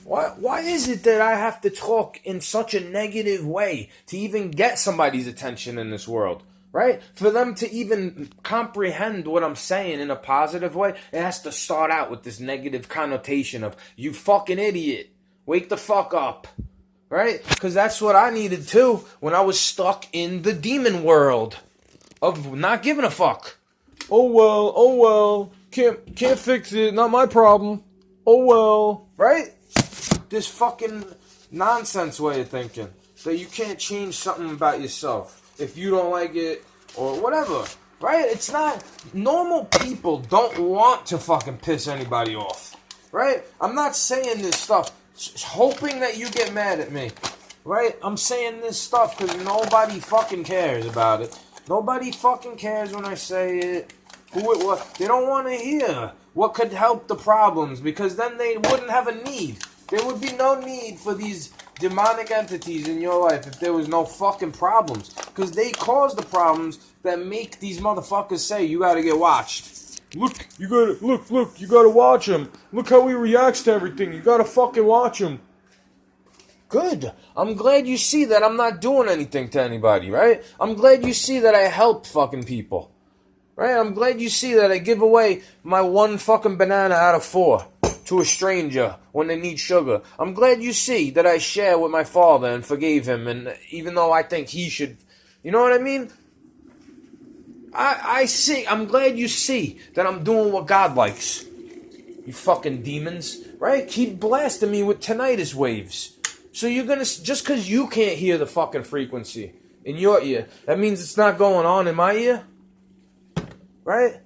Why is it that I have to talk in such a negative way to even get somebody's attention in this world? Right? For them to even comprehend what I'm saying in a positive way, it has to start out with this negative connotation of, you fucking idiot. Wake the fuck up. Right? Because that's what I needed too when I was stuck in the demon world of not giving a fuck. Oh well. Can't fix it. Not my problem. Oh well. Right? This fucking nonsense way of thinking. That you can't change something about yourself if you don't like it or whatever. Right? It's not... Normal people don't want to fucking piss anybody off. Right? I'm not saying this stuff hoping that you get mad at me. Right? I'm saying this stuff because nobody fucking cares about it. Nobody fucking cares when I say it. Who it was. They don't want to hear what could help the problems because then they wouldn't have a need. There would be no need for these demonic entities in your life if there was no fucking problems. Because they cause the problems that make these motherfuckers say you gotta get watched. Look, you gotta watch him. Look how he reacts to everything. You gotta fucking watch him. Good. I'm glad you see that I'm not doing anything to anybody, right? I'm glad you see that I help fucking people. Right? I'm glad you see that I give away my one fucking banana out of 4 to a stranger when they need sugar. I'm glad you see that I share with my father and forgave him, and even though I think he should, you know what I mean? I see. I'm glad you see that I'm doing what God likes. You fucking demons, right? Keep blasting me with tinnitus waves. So you're gonna, just because you can't hear the fucking frequency in your ear, that means it's not going on in my ear? Right?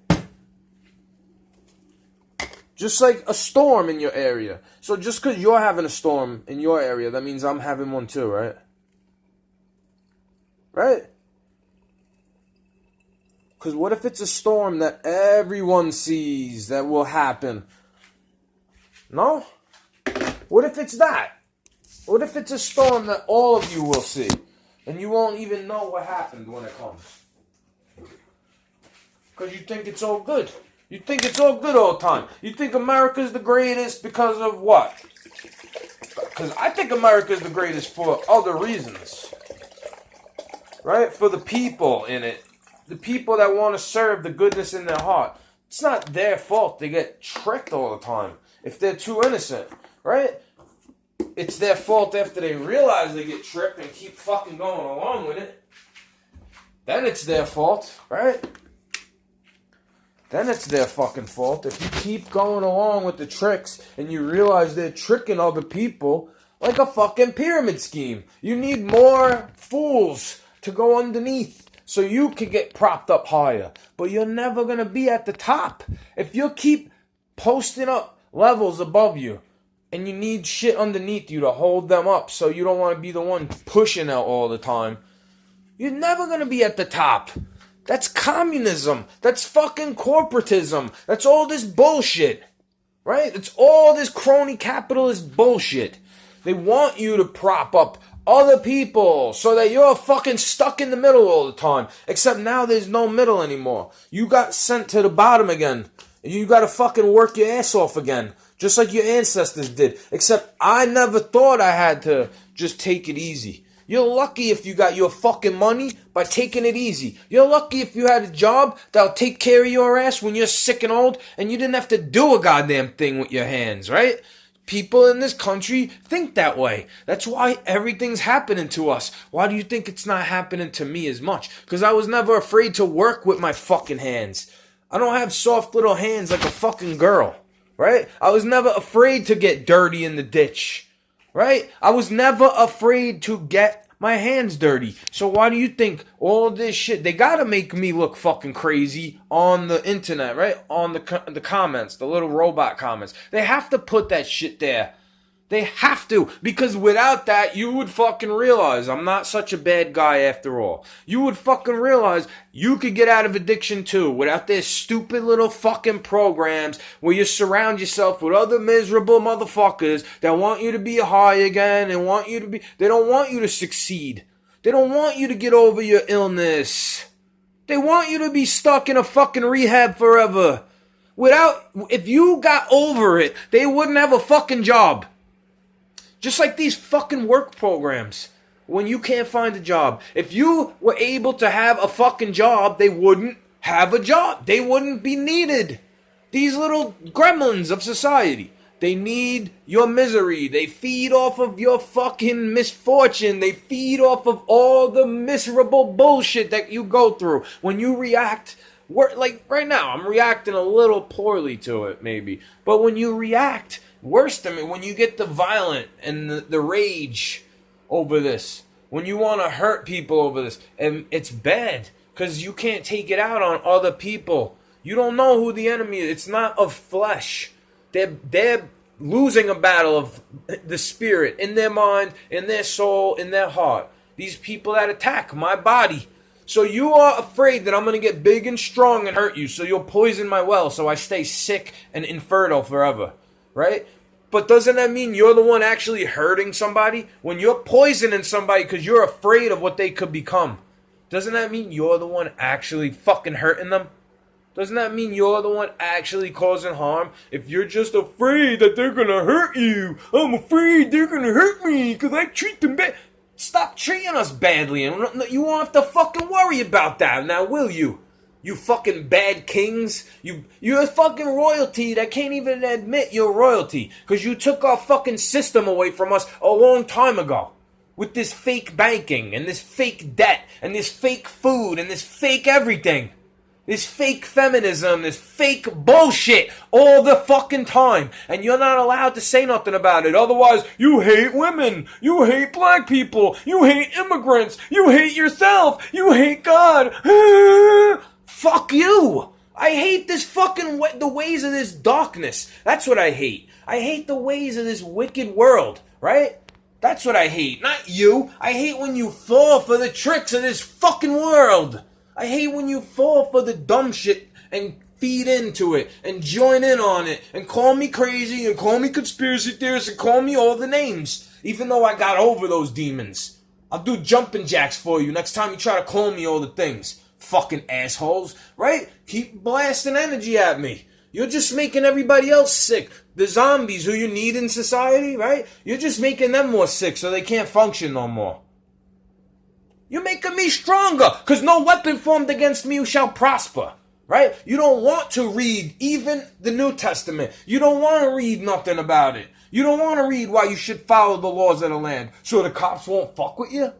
Just like a storm in your area. So just because you're having a storm in your area, that means I'm having one too, right? Right? Because what if it's a storm that everyone sees that will happen? No? What if it's that? What if it's a storm that all of you will see? And you won't even know what happened when it comes? Because you think it's all good. You think it's all good all the time. You think America's the greatest because of what? Because I think America's the greatest for other reasons. Right? For the people in it. The people that want to serve the goodness in their heart. It's not their fault they get tricked all the time. If they're too innocent. Right? It's their fault after they realize they get tricked and keep fucking going along with it. Then it's their fault. Right? Then it's their fucking fault. If you keep going along with the tricks and you realize they're tricking other people like a fucking pyramid scheme. You need more fools to go underneath so you can get propped up higher. But you're never going to be at the top. If you keep posting up levels above you and you need shit underneath you to hold them up so you don't want to be the one pushing out all the time, you're never going to be at the top. That's communism. That's fucking corporatism. That's all this bullshit. Right? It's all this crony capitalist bullshit. They want you to prop up other people so that you're fucking stuck in the middle all the time. Except now there's no middle anymore. You got sent to the bottom again. You gotta fucking work your ass off again. Just like your ancestors did. Except I never thought I had to just take it easy. You're lucky if you got your fucking money by taking it easy. You're lucky if you had a job that'll take care of your ass when you're sick and old and you didn't have to do a goddamn thing with your hands, right? People in this country think that way. That's why everything's happening to us. Why do you think it's not happening to me as much? Because I was never afraid to work with my fucking hands. I don't have soft little hands like a fucking girl, right? I was never afraid to get dirty in the ditch. Right? I was never afraid to get my hands dirty. So why do you think all this shit, they gotta make me look fucking crazy on the internet, right? On the comments, the little robot comments. They have to put that shit there. They have to, because without that, you would fucking realize I'm not such a bad guy after all. You would fucking realize you could get out of addiction too, without their stupid little fucking programs where you surround yourself with other miserable motherfuckers that want you to be high again and want you to be, they don't want you to succeed. They don't want you to get over your illness. They want you to be stuck in a fucking rehab forever. If you got over it, they wouldn't have a fucking job. Just like these fucking work programs. When you can't find a job. If you were able to have a fucking job, they wouldn't have a job. They wouldn't be needed. These little gremlins of society. They need your misery. They feed off of your fucking misfortune. They feed off of all the miserable bullshit that you go through. When you react, like right now, I'm reacting a little poorly to it, maybe. But when you react, worse than me, when you get the violent and the rage over this, when you want to hurt people over this, and it's bad because you can't take it out on other people. You don't know who the enemy is. It's not of flesh. They're losing a battle of the spirit in their mind, in their soul, in their heart. These people that attack my body. So you are afraid that I'm going to get big and strong and hurt you. So you'll poison my well so I stay sick and infertile forever. Right? But doesn't that mean you're the one actually hurting somebody? When you're poisoning somebody because you're afraid of what they could become, doesn't that mean you're the one actually fucking hurting them? Doesn't that mean you're the one actually causing harm? If you're just afraid that they're gonna hurt you, I'm afraid they're gonna hurt me because I treat them bad. Stop treating us badly and you won't have to fucking worry about that now, will you? You fucking bad kings. You're a fucking royalty that can't even admit you're royalty. Because you took our fucking system away from us a long time ago. With this fake banking and this fake debt and this fake food and this fake everything. This fake feminism, this fake bullshit all the fucking time. And you're not allowed to say nothing about it. Otherwise, you hate women. You hate black people. You hate immigrants. You hate yourself. You hate God. Fuck you! I hate this fucking the ways of this darkness. That's what I hate. I hate the ways of this wicked world, right? That's what I hate, not you. I hate when you fall for the tricks of this fucking world. I hate when you fall for the dumb shit and feed into it and join in on it and call me crazy and call me conspiracy theorist and call me all the names. Even though I got over those demons. I'll do jumping jacks for you next time you try to call me all the things. Fucking assholes, right? Keep blasting energy at me. You're just making everybody else sick. The zombies who you need in society, right? You're just making them more sick so they can't function no more. You're making me stronger, because no weapon formed against me shall prosper, right? You don't want to read even the New Testament. You don't want to read nothing about it. You don't want to read why you should follow the laws of the land so the cops won't fuck with you.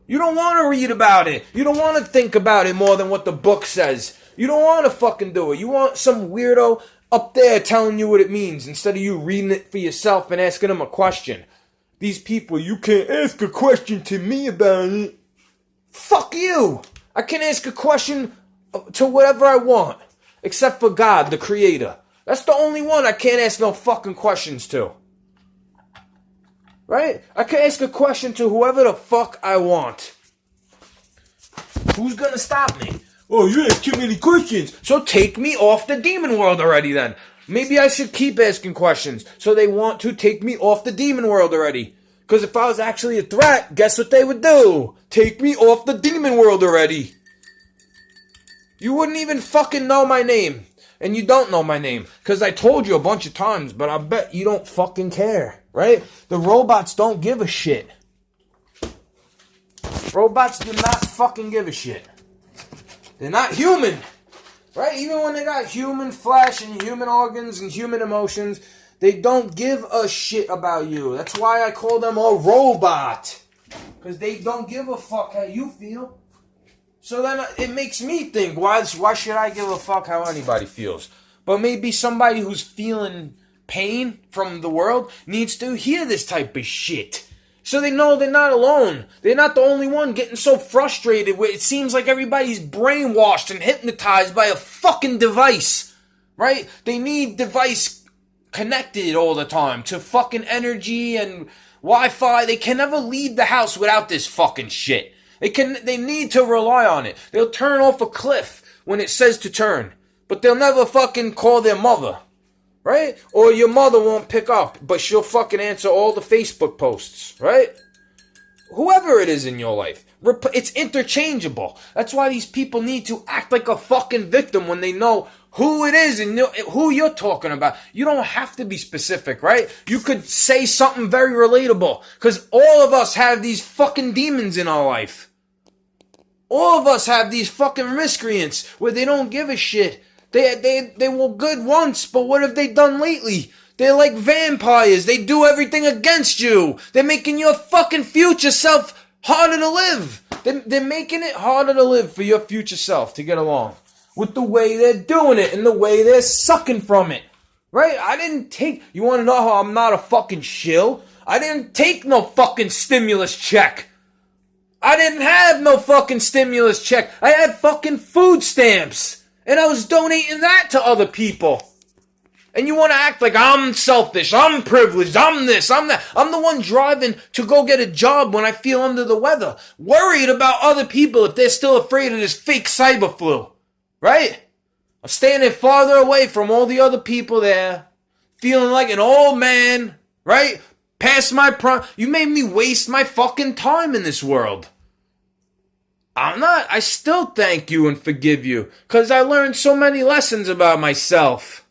You don't want to read about it. You don't want to think about it more than what the book says. You don't want to fucking do it. You want some weirdo up there telling you what it means instead of you reading it for yourself and asking them a question. These people, you can't ask a question to me about it. Fuck you. I can ask a question to whatever I want. Except for God, the creator. That's the only one I can't ask no fucking questions to. Right? I can ask a question to whoever the fuck I want. Who's gonna stop me? Oh, you ask too many questions. So take me off the demon world already then. Maybe I should keep asking questions. So they want to take me off the demon world already. Because if I was actually a threat, guess what they would do? Take me off the demon world already. You wouldn't even fucking know my name. And you don't know my name. Because I told you a bunch of times, but I bet you don't fucking care. Right? The robots don't give a shit. Robots do not fucking give a shit. They're not human. Right? Even when they got human flesh and human organs and human emotions, they don't give a shit about you. That's why I call them a robot. Because they don't give a fuck how you feel. So then it makes me think, why should I give a fuck how anybody feels? But maybe somebody who's feeling pain from the world needs to hear this type of shit. So they know they're not alone. They're not the only one getting so frustrated where it seems like everybody's brainwashed and hypnotized by a fucking device. Right? They need device connected all the time to fucking energy and Wi-Fi. They can never leave the house without this fucking shit. They need to rely on it. They'll turn off a cliff when it says to turn. But they'll never fucking call their mother. Right? Or your mother won't pick up, but she'll fucking answer all the Facebook posts. Right? Whoever it is in your life. It's interchangeable. That's why these people need to act like a fucking victim when they know who it is and who you're talking about. You don't have to be specific, right? You could say something very relatable, because all of us have these fucking demons in our life. All of us have these fucking miscreants where they don't give a shit. They were good once, but what have they done lately? They're like vampires. They do everything against you. They're making your fucking future self harder to live. They're making it harder to live for your future self to get along with the way they're doing it and the way they're sucking from it. Right? You want to know how I'm not a fucking shill? I didn't take no fucking stimulus check. I didn't have no fucking stimulus check. I had fucking food stamps. And I was donating that to other people. And you want to act like I'm selfish, I'm privileged, I'm this, I'm that. I'm the one driving to go get a job when I feel under the weather. Worried about other people if they're still afraid of this fake cyber flu. Right? I'm standing farther away from all the other people there. Feeling like an old man. Right? Past my prime. You made me waste my fucking time in this world. I still thank you and forgive you. Because I learned so many lessons about myself.